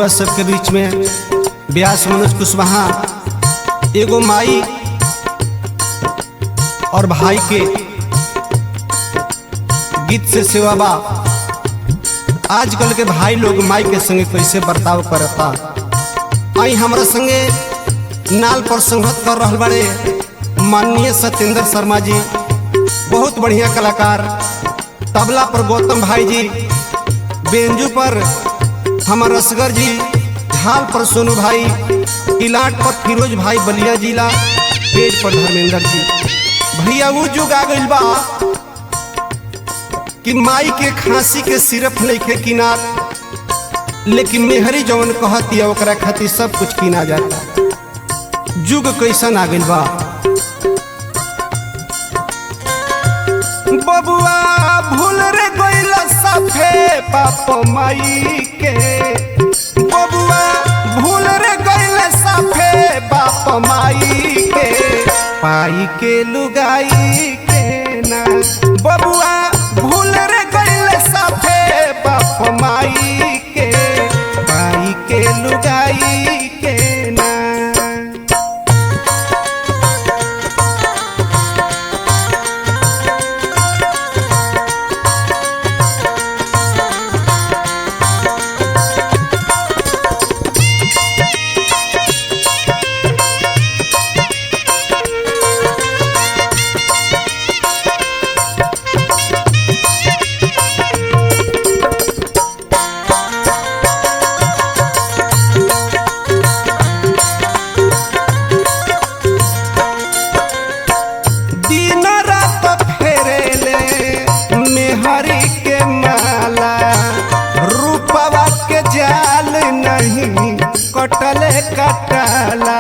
रउआ सबके बीच में व्यास मनोज कुशवाहा एगो माई और भाई के गीत से सेवा बा। आजकल के भाई लोग माई के संगे कैसे बर्ताव करता, आई हमारा संगे नाल पर संगत कर रहा बड़े माननीय सत्येंद्र शर्मा जी, बहुत बढ़िया कलाकार। तबला पर गौतम भाई जी, बेंजू पर हमारा असगर जी, झाल पर सोनू भाई, किलाट पर फिरोज भाई बलिया जिला, पेज पर धर्मेंद्र जी। भैया वो जुग आ गइल बा कि माई के खांसी के सिर्फ नहीं खे किनार, लेकिन मेहरी जवन कहती है ओकरा खातिर सब कुछ किना जाता। जुग कैसन आ गइल बा। बबुआ भूल रे गइला साफे पाप माई के, बबुआ भूल रे गइला साफे बाप माई के, पाई के लुगाई के ना। बबुआ भूल रे गइला साफे बाप माई के, पाई के लुगाई के ना। कटले कटला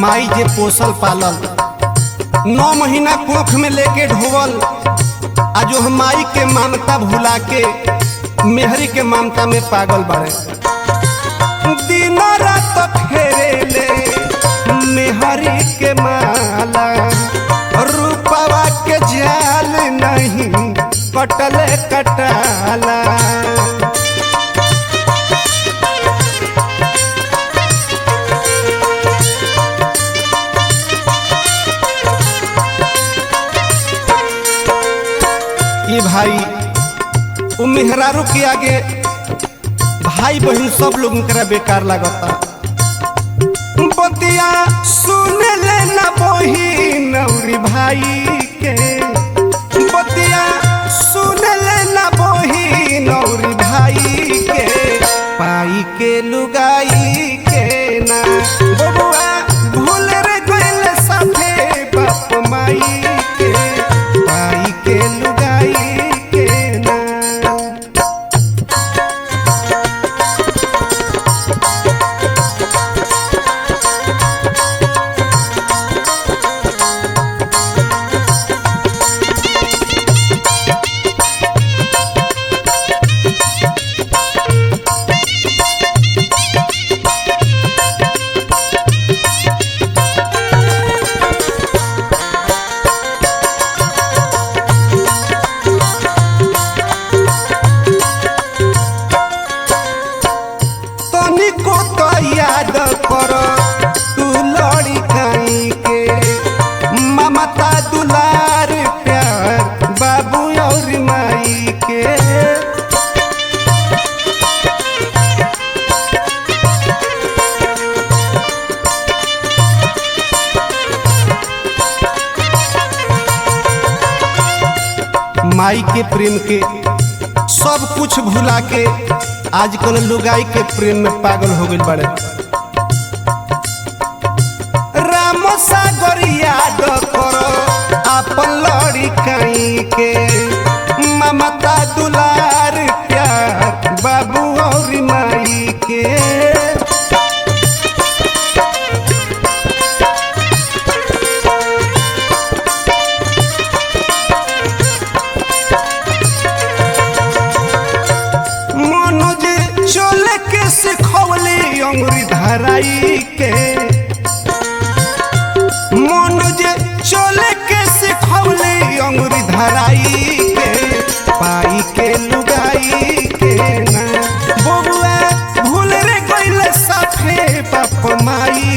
माई जे पोसल पालल 9 महीना कोख में लेके ढोवल, आ जो हम माई के ममता भुला के मेहरी के ममता में पागल बाड़े। दिन रात फेरेले मेहरी के माला, रूपवा के जाल नहीं कटले कटाला। ये भाई वो मेहरारू के आगे भाई बहन सब लोग करा बेकार लगता। बतिया सुन लेना बहिन नौरी भाई के, बतिया सुन लेना बहिन नौरी भाई के, पाई के लुगाई के ना। बबुआ भूल रे गइल साथे बाप माई के, पाई के लुगाई के ना। याद कर तू लड़ी खाई के, ममता दुलार प्यार बाबू और माई के। माई के प्रेम के सब कुछ भुला के आजकल लुगाई के प्रेम में पागल हो गए बड़े। राम सागर याद करो अपन लड़ी काई के, ममता दुलार प्यार बाबू और माई के। अंगुरी धराई के मन जे चले के सिखौले अंगुरी धराई के पाई के लुगाई के ना बबुआ भूल रे गइल साथे बाप माई